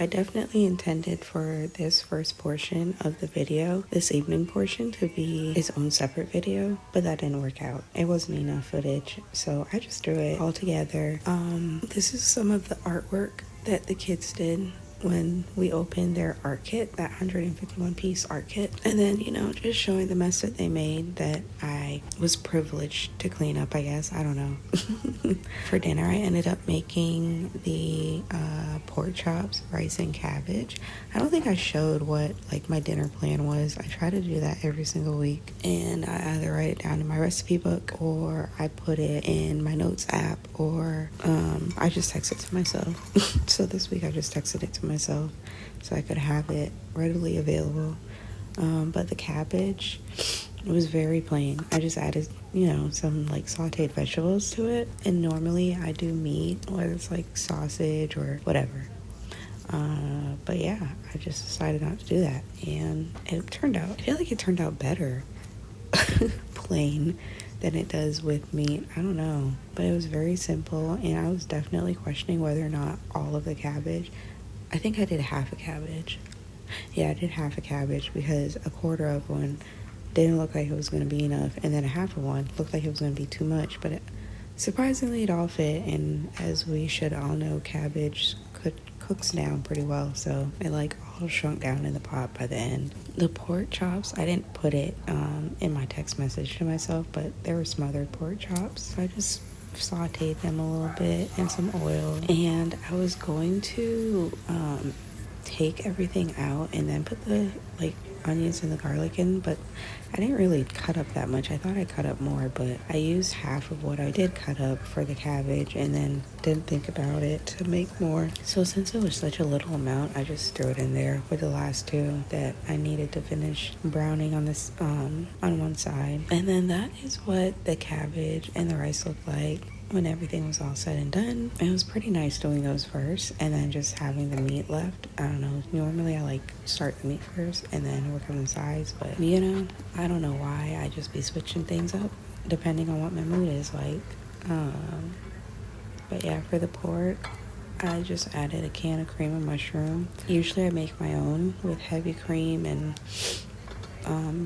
I definitely intended for this first portion of the video, this evening portion, to be its own separate video, but that didn't work out. It wasn't enough footage, so I just threw it all together. This is some of the artwork that the kids did when we opened their art kit, that 151 piece art kit. And then, you know, just showing the mess that they made that I was privileged to clean up, I guess. I don't know. For dinner, I ended up making the pork chops, rice, and cabbage. I don't think I showed what like my dinner plan was. I try to do that every single week, and I either write it down in my recipe book, or I put it in my notes app, or I just text it to myself. So this week I just texted it to myself so I could have it readily available. But the cabbage, it was very plain. I just added, you know, some like sauteed vegetables to it. And normally I do meat, whether it's like sausage or whatever. But yeah, I just decided not to do that. And it turned out, I feel like it turned out better plain than it does with meat. I don't know. But it was very simple, and I was definitely questioning whether or not all of the cabbage. I think I did half a cabbage. Yeah, I did half a cabbage because a quarter of one didn't look like it was going to be enough, and then a half of one looked like it was going to be too much, but surprisingly it all fit. And as we should all know, cabbage cooks down pretty well, so it like all shrunk down in the pot by the end. The pork chops, I didn't put it in my text message to myself, but there were smothered pork chops, so I just sauteed them a little bit in some oil, and I was going to take everything out and then put the like onions and the garlic in, but I didn't really cut up that much. I thought I cut up more, but I used half of what I did cut up for the cabbage and then didn't think about it to make more. So since it was such a little amount, I just threw it in there with the last two that I needed to finish browning on this on one side. And then that is what the cabbage and the rice looked like when everything was all said and done. It was pretty nice doing those first and then just having the meat left. I don't know, normally I like start the meat first and then work on the sides, but you know, I don't know why I just be switching things up depending on what my mood is like. But yeah, for the pork, I just added a can of cream and mushroom. Usually I make my own with heavy cream and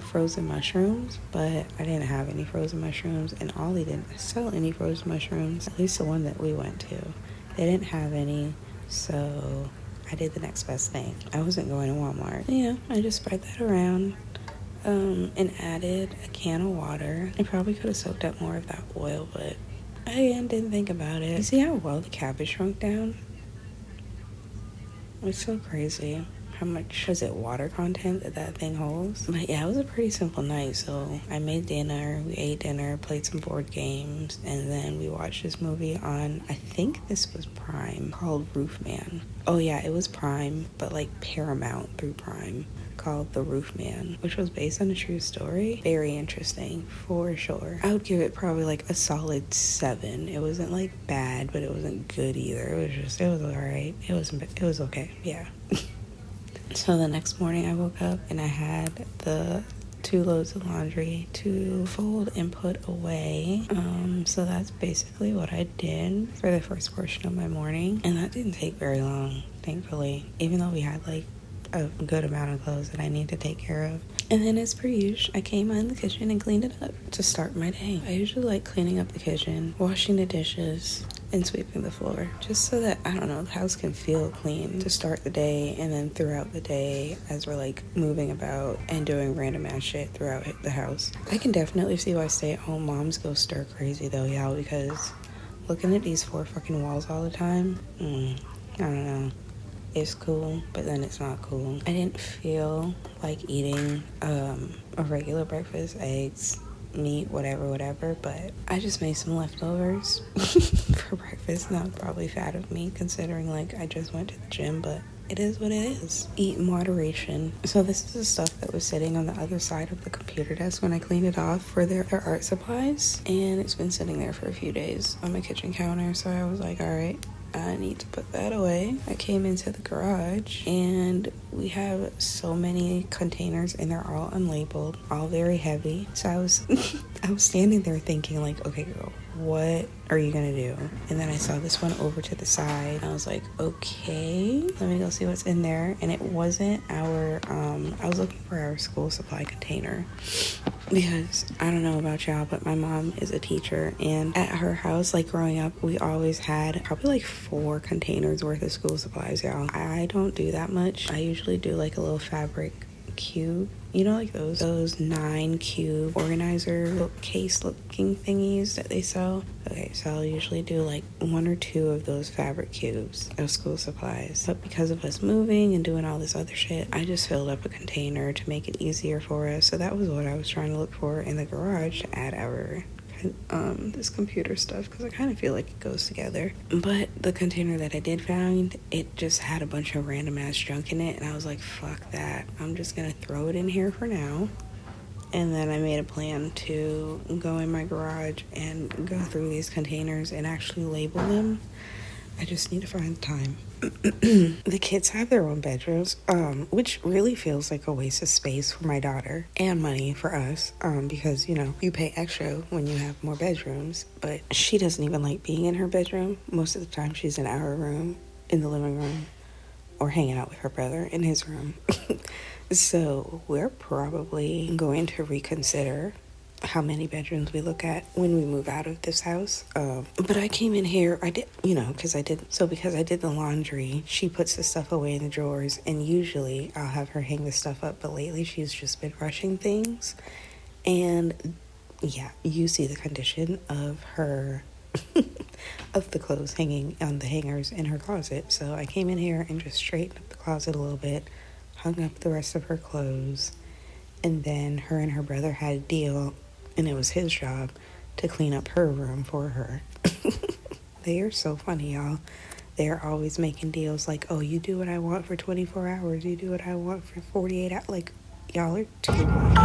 frozen mushrooms, but I didn't have any frozen mushrooms, and Ollie didn't sell any frozen mushrooms, at least the one that we went to. They didn't have any, so I did the next best thing. I wasn't going to Walmart. You know, I just spread that around and added a can of water. I probably could have soaked up more of that oil, but I again didn't think about it. You see how well the cabbage shrunk down? It's so crazy how much was it water content that thing holds. But yeah, it was a pretty simple night. So I made dinner, we ate dinner, played some board games, and then we watched this movie on, I think this was Prime, called Roofman. Oh yeah, it was Prime, but like Paramount through Prime, called The Roofman, which was based on a true story. Very interesting, for sure. I would give it probably like a solid 7. It wasn't like bad, but it wasn't good either. It was alright. It was okay, yeah. So the next morning I woke up and I had the 2 loads of laundry to fold and put away. So that's basically what I did for the first portion of my morning. And that didn't take very long, thankfully, even though we had like a good amount of clothes that I need to take care of. And then as per usual, I came in the kitchen and cleaned it up to start my day. I usually like cleaning up the kitchen, washing the dishes, and sweeping the floor, just so that, I don't know, the house can feel clean to start the day, and then throughout the day as we're like moving about and doing random ass shit throughout the house. I can definitely see why stay-at-home moms go stir crazy though, y'all, because looking at these 4 fucking walls all the time, I don't know. It's cool, but then it's not cool. I didn't feel like eating a regular breakfast, eggs, meat, whatever, but I just made some leftovers for breakfast. That was probably fat of me, considering like I just went to the gym, but it is what it is. Eat in moderation. So this is the stuff that was sitting on the other side of the computer desk when I cleaned it off for their art supplies, and it's been sitting there for a few days on my kitchen counter, so I was like, all right, I need to put that away. I came into the garage and we have so many containers and they're all unlabeled, all very heavy. So I was standing there thinking like, okay girl, what are you gonna do? And then I saw this one over to the side. I was like, okay, let me go see what's in there. And it wasn't our, I was looking for our school supply container. Because I don't know about y'all, but my mom is a teacher, and at her house, like growing up, we always had probably like 4 containers worth of school supplies, y'all. I don't do that much. I usually do like a little fabric cube, you know, like those 9 cube organizer case looking thingies that they sell. Okay, so I'll usually do like 1 or 2 of those fabric cubes of school supplies, but because of us moving and doing all this other shit, I just filled up a container to make it easier for us. So that was what I was trying to look for in the garage to add our this computer stuff, because I kind of feel like it goes together. But the container that I did find, it just had a bunch of random ass junk in it, and I was like, fuck that, I'm just gonna throw it in here for now. And then I made a plan to go in my garage and go through these containers and actually label them. I just need to find time. The kids have their own bedrooms, which really feels like a waste of space for my daughter and money for us, because, you know, you pay extra when you have more bedrooms, but she doesn't even like being in her bedroom. Most of the time she's in our room, in the living room, or hanging out with her brother in his room. So we're probably going to reconsider how many bedrooms we look at when we move out of this house. But I came in here, I did, you know, because I did the laundry, she puts the stuff away in the drawers, and usually I'll have her hang the stuff up, but lately she's just been rushing things. And yeah, you see the condition of her of the clothes hanging on the hangers in her closet. So I came in here and just straightened up the closet a little bit, hung up the rest of her clothes, and then her and her brother had a deal, and it was his job to clean up her room for her. They are so funny, y'all. They're always making deals like, oh, you do what I want for 24 hours, you do what I want for 48 hours. Like, y'all are too much.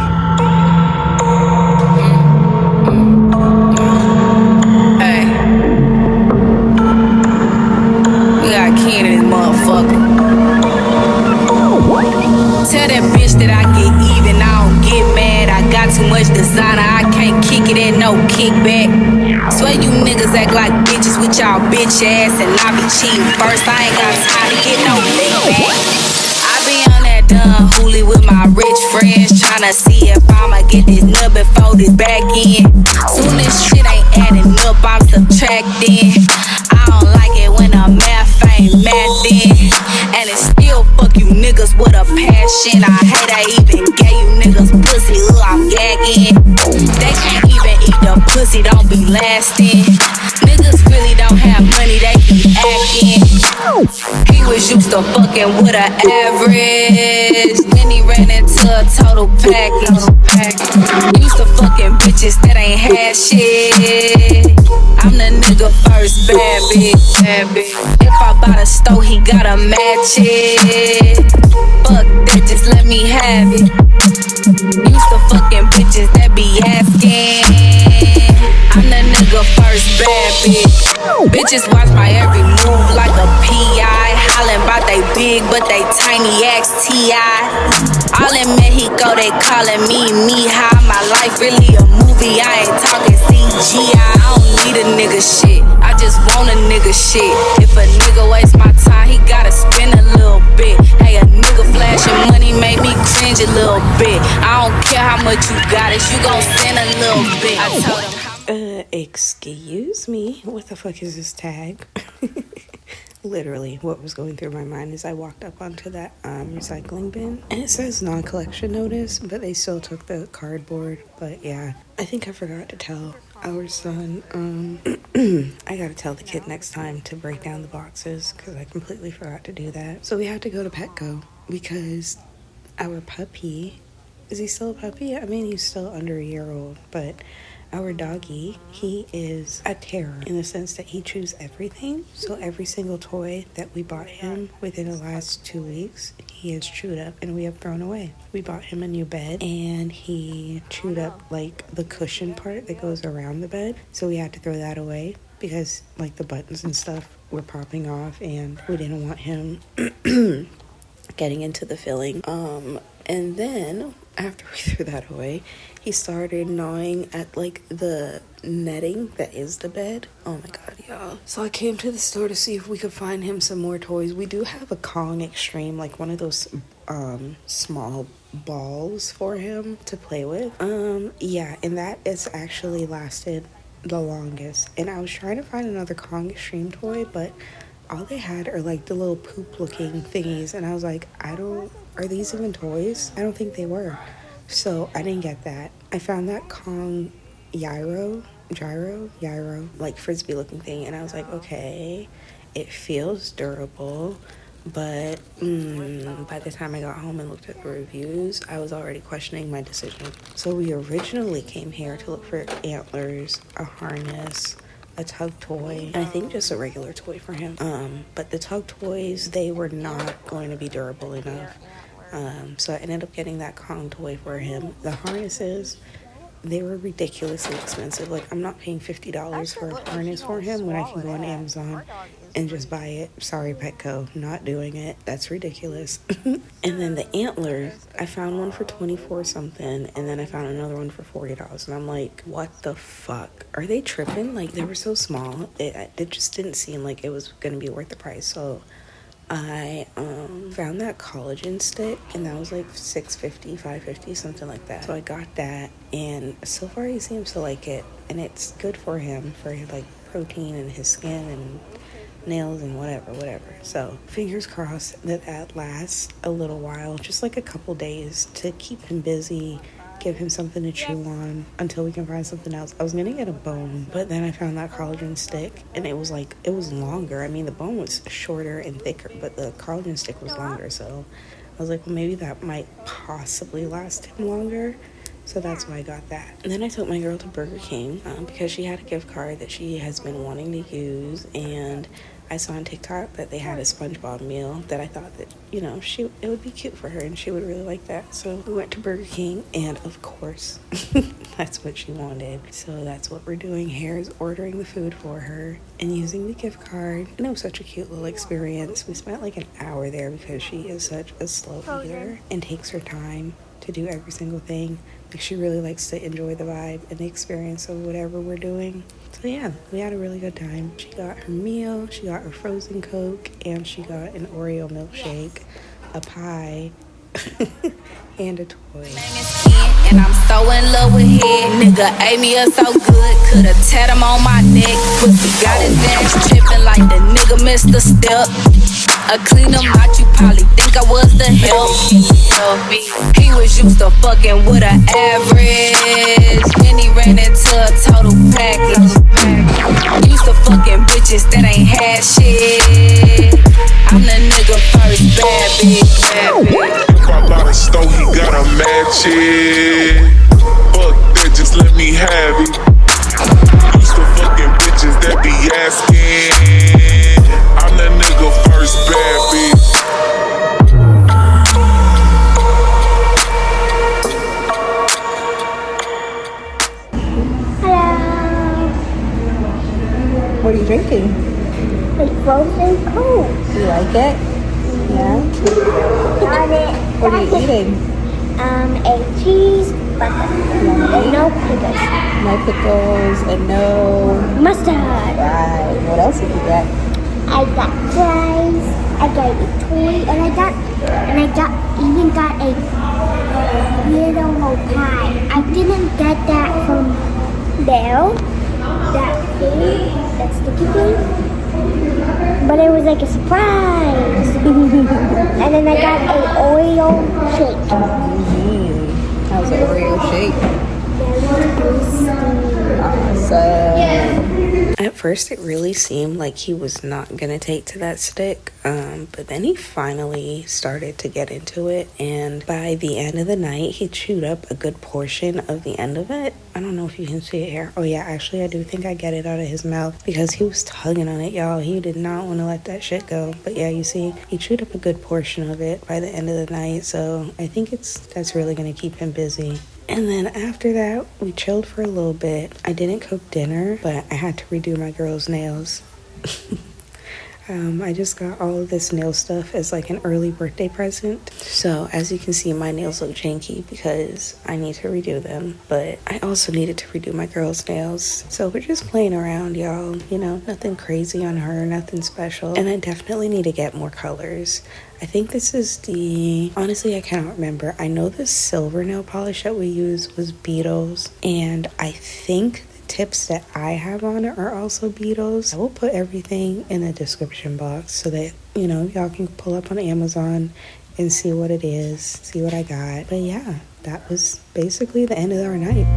Hey, we got Ken in this motherfucker. Tell that bitch that I get even, I don't get mad. I got too much designer, I can't kick it and no kickback. Swear you niggas act like bitches with y'all bitch ass, and I be cheating first. I ain't got time to get no big back. I be on that dumb hoolie with my rich friends, tryna see if I'ma get this nut before this back end. Soon as shit ain't adding up, I'm subtracting. I don't like it when the math ain't mathin', and it's still fuck you niggas with a passion. I hate I even gave you niggas pussy, I'm gagging. They can't even eat the pussy, don't be lasting. Niggas really don't have money, they be acting. He was used to fucking with an average, then he ran into a total package. Used to fucking bitches that ain't had shit. I'm the nigga first, bad bitch. If I buy the stove, he gotta match it. Fuck that, just let me have it. Used to fucking bitches that be asking. I'm the nigga first, bad bitch. Bitches watch my every move like a PI. Hollin' bout they big, but they tiny ass T.I. All in Mexico, they callin' me high. My life really a movie, I ain't talking CGI. I don't need a nigga shit, I just want a nigga shit. If a nigga waste my time, he gotta spend a little bit. Hey, a nigga flashing money made me cringe a little bit. I don't care how much you got, if you gon' send a little bit. I told him Excuse me, what the fuck is this tag? Literally, what was going through my mind as I walked up onto that recycling bin. And it says non-collection notice, but they still took the cardboard. But yeah, I think I forgot to tell our son, I gotta tell the kid next time to break down the boxes, because I completely forgot to do that. So we had to go to Petco, because our puppy, is he still a puppy? I mean, he's still under a year old, but our doggy, he is a terror in the sense that he chews everything. So every single toy that we bought him within the last 2 weeks, he has chewed up and we have thrown away. We bought him a new bed and he chewed up like the cushion part that goes around the bed. So we had to throw that away because like the buttons and stuff were popping off and we didn't want him getting into the filling. And then after we threw that away, he started gnawing at like the netting that is the bed. Oh my god, y'all. So I came to the store to see if we could find him some more toys. We do have a Kong Extreme, like one of those small balls for him to play with. Yeah, and that is actually lasted the longest. And I was trying to find another Kong Extreme toy, but all they had are like the little poop looking thingies, and I was like, are these even toys? I don't think they were. So I didn't get that. I found that Kong gyro, like frisbee looking thing, and I was like, okay, it feels durable, but by the time I got home and looked at the reviews, I was already questioning my decision. So we originally came here to look for antlers, a harness, a tug toy, and I think just a regular toy for him. But the tug toys, they were not going to be durable enough. So I ended up getting that Kong toy for him. The harnesses, they were ridiculously expensive. Like, I'm not paying $50 for a harness for him when I can go on Amazon and just buy it. Sorry, Petco, not doing it. That's ridiculous. And then the antlers, I found one for $24 something, and then I found another one for $40. And I'm like, what the fuck? Are they tripping? Like, they were so small. It just didn't seem like it was going to be worth the price. So I found that collagen stick, and that was like $6.50, $5.50, something like that. So I got that, and so far he seems to like it, and it's good for him, for like protein and his skin and nails and whatever. So fingers crossed that lasts a little while, just like a couple days, to keep him busy, give him something to chew on until we can find something else. I was gonna get a bone, but then I found that collagen stick, and it was longer. I mean, the bone was shorter and thicker, but the collagen stick was longer. So I was like, well, maybe that might possibly last him longer. So that's why I got that. And then I took my girl to Burger King because she had a gift card that she has been wanting to use, and I saw on TikTok that they had a Spongebob meal that I thought that, you know, it would be cute for her and she would really like that. So we went to Burger King, and of course, that's what she wanted. So that's what we're doing here, is ordering the food for her and using the gift card. And it was such a cute little experience. We spent like an hour there because she is such a slow eater and takes her time to do every single thing. Like, she really likes to enjoy the vibe and the experience of whatever we're doing. So yeah, we had a really good time. She got her meal, she got her frozen Coke, and she got an Oreo milkshake, a pie, and a toy. And I'm so in love with head. Nigga ate me up so good, coulda tat him on my neck. Pussy got his ass trippin' like the nigga missed a step. I clean him out, you probably think I was the help. He was used to fucking with an average, then he ran into a total package. Used to fucking bitches that ain't had shit. I'm the nigga first, bad bitch. If I buy the stove, he gotta match it. Fuck that, just let me have it. Used to fucking bitches that be asking. I'm the nigga first, bad bitch. Hello. What are you drinking? It's frozen Coke. You like it? Yeah? Got it. What are you eating? A cheeseburger. And no pickles. No pickles and no... Mustard. Right. What else did you get? I got fries. I got a toy, and I even got a little pie. I didn't get that from Belle. That thing, that sticky thing. But it was like a surprise. And then I got an Oreo shake. How's the Oreo shake? Awesome. At first, it really seemed like he was not gonna take to that stick, but then he finally started to get into it, and by the end of the night, he chewed up a good portion of the end of it. I don't know if you can see it here. Oh yeah, actually, I do think I get it out of his mouth because he was tugging on it, y'all. He did not want to let that shit go. But yeah, you see, he chewed up a good portion of it by the end of the night, so I think that's really gonna keep him busy. And then after that, we chilled for a little bit. I didn't cook dinner, but I had to redo my girl's nails. I just got all of this nail stuff as like an early birthday present. So as you can see, my nails look janky because I need to redo them, but I also needed to redo my girl's nails. So we're just playing around, y'all. You know, nothing crazy on her, nothing special. And I definitely need to get more colors. I think this is the, honestly, I cannot remember. I know the silver nail polish that we used was Beetles, and I think tips that I have on it are also Beetles. I will put everything in the description box so that, you know, y'all can pull up on Amazon and see what it is, see what I got. But yeah, that was basically the end of our night.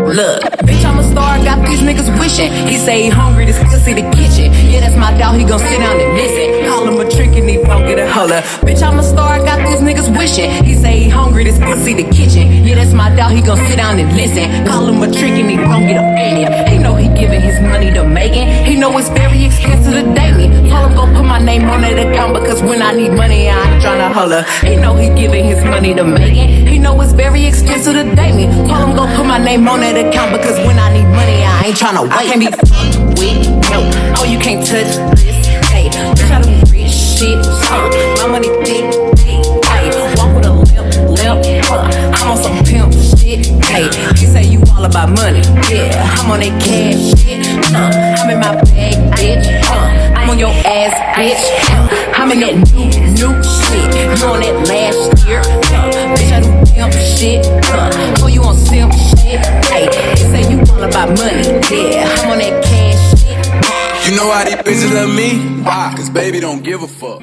Look, bitch, I'm a star, got these niggas wishing. He say he hungry, this nigga see the kitchen. Yeah, that's my dog, he gon' sit down and listen. Call him a trick and he won't get a holler. Bitch, I'm a star, got these niggas wishing. He say he hungry, this nigga see the kitchen. Yeah, that's my dog, he gon' sit down and listen. Call him a trick and he won't get a penny. He know he giving his money to Megan. He know it's very expensive to date me. Told him go put my name on that account because when I need money, I ain't tryna holler. He know he giving his money to Megan. He know it's very expensive to date me. Told him go put my name on that account because when I need money, I ain't tryna wait. I can't be fucked with, no. Oh, you can't touch this. Hey, bitch, I do rich shit. My money thick, thick. Hey, walk with a limp. I'm on some pimp shit. Hey, you say you all about money. Yeah, I'm on that cash shit. I'm in my bag, bitch. I'm on your ass, bitch. I'm in that new shit. You on that last year. Bitch, I do pimp shit. Oh, you on simp shit. Hey, they say you all about money. Yeah, I'm on that cash shit. You know how these bitches love me? Why? Cause baby don't give a fuck.